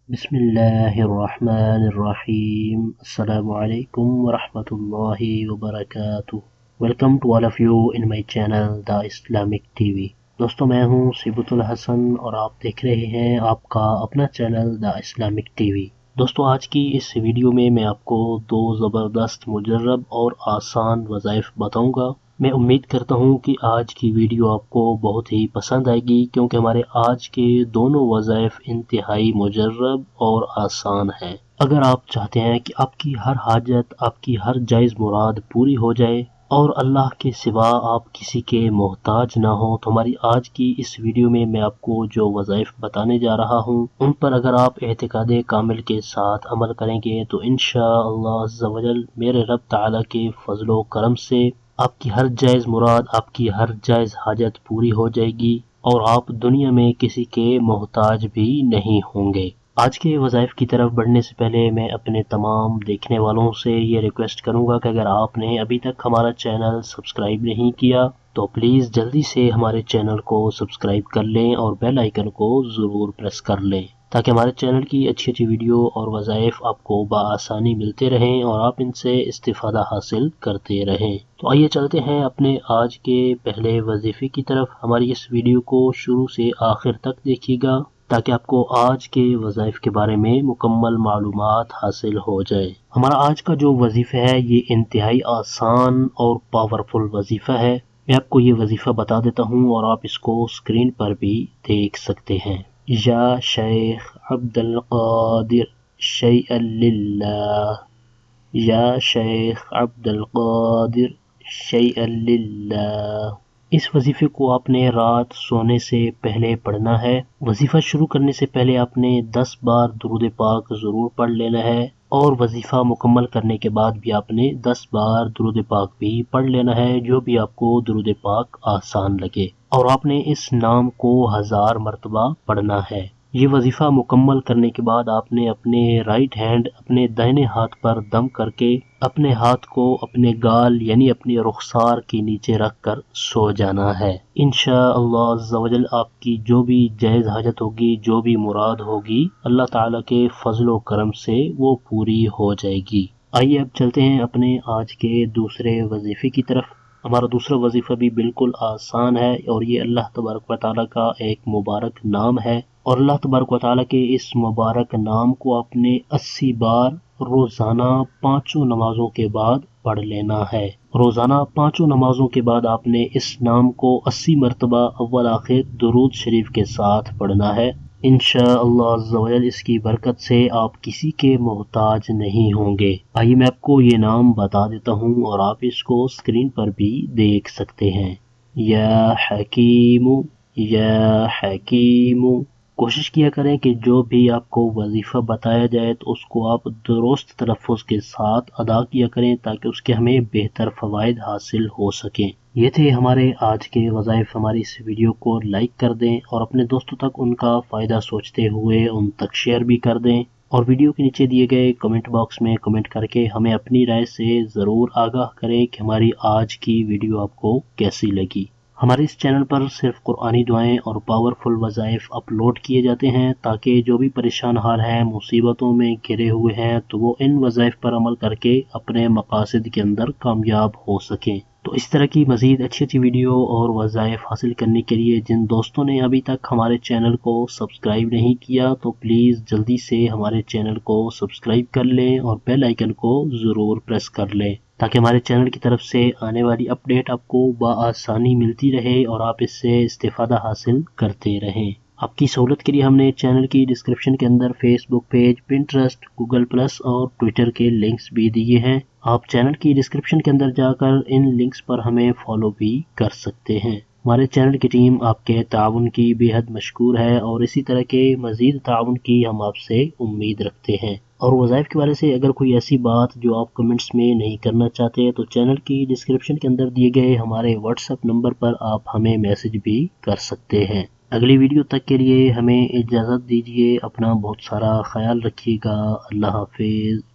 Bismillahirrahmanirrahim. Assalamoalaikum warahmatullahi wabarakatuh. Welcome to all of you in my channel The Islamic TV. दोस्तों मैं हूं sibtulhassan और आप देख रहे हैं आपका अपना चैनल The Islamic TV. दोस्तों आज की इस वीडियो में मैं आपको दो ज़बरदस्त मुजर्रब और आसान वज़ाइफ बताऊंगा। मैं उम्मीद करता हूं कि आज की वीडियो आपको बहुत ही पसंद आएगी क्योंकि हमारे आज के दोनों वज़ाइफ इंतहाई मुजर्रब और आसान हैं। अगर आप चाहते हैं कि आपकी हर हाजत, आपकी हर जायज़ मुराद पूरी हो जाए और अल्लाह के सिवा आप किसी के मोहताज ना हो, तो हमारी आज की इस वीडियो में मैं आपको जो वज़ाइफ बताने जा रहा हूँ उन पर अगर आप एहतिकाद कामिल के साथ अमल करेंगे तो इंशाअल्लाह अज़्ज़ा वजल मेरे रब ताला के फजलो करम से आपकी हर जायज़ मुराद, आपकी हर जायज़ हाजत पूरी हो जाएगी और आप दुनिया में किसी के मोहताज भी नहीं होंगे। आज के वज़ाइफ की तरफ बढ़ने से पहले मैं अपने तमाम देखने वालों से ये रिक्वेस्ट करूंगा कि अगर आपने अभी तक हमारा चैनल सब्सक्राइब नहीं किया तो प्लीज़ जल्दी से हमारे चैनल को सब्सक्राइब कर लें और बेल आइकन को ज़रूर प्रेस कर लें ताकि हमारे चैनल की अच्छी अच्छी वीडियो और वज़ाइफ आपको बआसानी मिलते रहें और आप इनसे इस्तिफ़ादा हासिल करते रहें। तो आइए चलते हैं अपने आज के पहले वजीफ़े की तरफ। हमारी इस वीडियो को शुरू से आखिर तक देखिएगा ताकि आपको आज के वज़ाइफ के बारे में मुकम्मल मालूमात हासिल हो जाए। हमारा आज का जो वजीफ़ा है ये इंतहाई आसान और पावरफुल वजीफ़ा है। मैं आपको ये वजीफ़ा बता देता हूँ और आप इसको स्क्रीन पर भी देख सकते हैं। या शेख अब्दुल कादिर शैअन लिल्लाह, या शेख अब्दुल कादिर शैअन लिल्लाह। इस वजीफे को आपने रात सोने से पहले पढ़ना है। वजीफा शुरू करने से पहले आपने 10 बार दुरूद पाक ज़रूर पढ़ लेना है और वजीफा मुकम्मल करने के बाद भी आपने 10 बार दुरूद पाक भी पढ़ लेना है, जो भी आपको दुरूद पाक आसान लगे, और आपने इस नाम को 1000 मरतबा पढ़ना है। ये वजीफा मुकम्मल करने के बाद आपने अपने राइट हैंड अपने दाहिने हाथ पर दम करके अपने हाथ को अपने गाल यानी अपने रुखसार के नीचे रख कर सो जाना है। इंशाअल्लाह अज़्ज़ा वजल आपकी जो भी जायज़ हाजत होगी, जो भी मुराद होगी, अल्लाह ताला के फजलो करम से वो पूरी हो जाएगी। आइए अब चलते हैं अपने आज के दूसरे वजीफे की तरफ। हमारा दूसरा वजीफा भी बिल्कुल आसान है और ये अल्लाह तबारक व तआला का एक मुबारक नाम है और अल्लाह तबारक व तआला के इस मुबारक नाम को आपने 80 बार रोजाना 5 नमाजों के बाद पढ़ लेना है। रोजाना 5 नमाजों के बाद आपने इस नाम को 80 मरतबा अव्वल आखिर दुरूद शरीफ के साथ पढ़ना है। इंशाअल्लाह अज़्ज़ा वजल इसकी बरकत से आप किसी के मोहताज नहीं होंगे। आइए मैं आपको ये नाम बता देता हूँ और आप इसको स्क्रीन पर भी देख सकते हैं। या हकीमु, या हकीमु। कोशिश किया करें कि जो भी आपको वजीफा बताया जाए तो उसको आप दुरुस्त तलफ़्फ़ुज़ के साथ अदा किया करें ताकि उसके हमें बेहतर फ़वाइद हासिल हो सकें। ये थे हमारे आज के वज़ाइफ। हमारी इस वीडियो को लाइक कर दें और अपने दोस्तों तक उनका फ़ायदा सोचते हुए उन तक शेयर भी कर दें और वीडियो के नीचे दिए गए कमेंट बॉक्स में कमेंट करके हमें अपनी राय से ज़रूर आगाह करें कि हमारी आज की वीडियो आपको कैसी लगी। हमारे इस चैनल पर सिर्फ कुरानी दुआएं और पावरफुल वज़ाइफ अपलोड किए जाते हैं ताकि जो भी परेशान हाल हैं, मुसीबतों में घिरे हुए हैं, तो वो इन वज़ाइफ पर अमल करके अपने मकासद के अंदर कामयाब हो सकें। तो इस तरह की मज़ीद अच्छी अच्छी वीडियो और वज़ाइफ हासिल करने के लिए जिन दोस्तों ने अभी तक हमारे चैनल को सब्सक्राइब नहीं किया तो प्लीज़ जल्दी से हमारे चैनल को सब्सक्राइब कर लें और बेल आइकन को ज़रूर प्रेस कर लें ताकि हमारे चैनल की तरफ से आने वाली अपडेट आपको बआसानी मिलती रहे और आप इससे इस्तिफ़ादा हासिल करते रहें। आपकी सहूलत के लिए हमने चैनल की डिस्क्रिप्शन के अंदर Facebook page, Pinterest, Google plus और ट्विटर के लिंक्स भी दिए हैं। आप चैनल की डिस्क्रिप्शन के अंदर जाकर इन लिंक्स पर हमें फॉलो भी कर सकते हैं। हमारे चैनल की टीम आपके ताउन की बेहद मशकूर है और इसी तरह के मज़ीद ताउन की हम आपसे उम्मीद रखते हैं। और वज़ाइफ के बारे से अगर कोई ऐसी बात जो आप कमेंट्स में नहीं करना चाहते तो चैनल की डिस्क्रिप्शन के अंदर दिए गए हमारे व्हाट्सएप नंबर पर आप हमें मैसेज भी कर सकते हैं। अगली वीडियो तक के लिए हमें इजाज़त दीजिए। अपना बहुत सारा ख्याल रखिएगा। अल्लाह हाफिज़।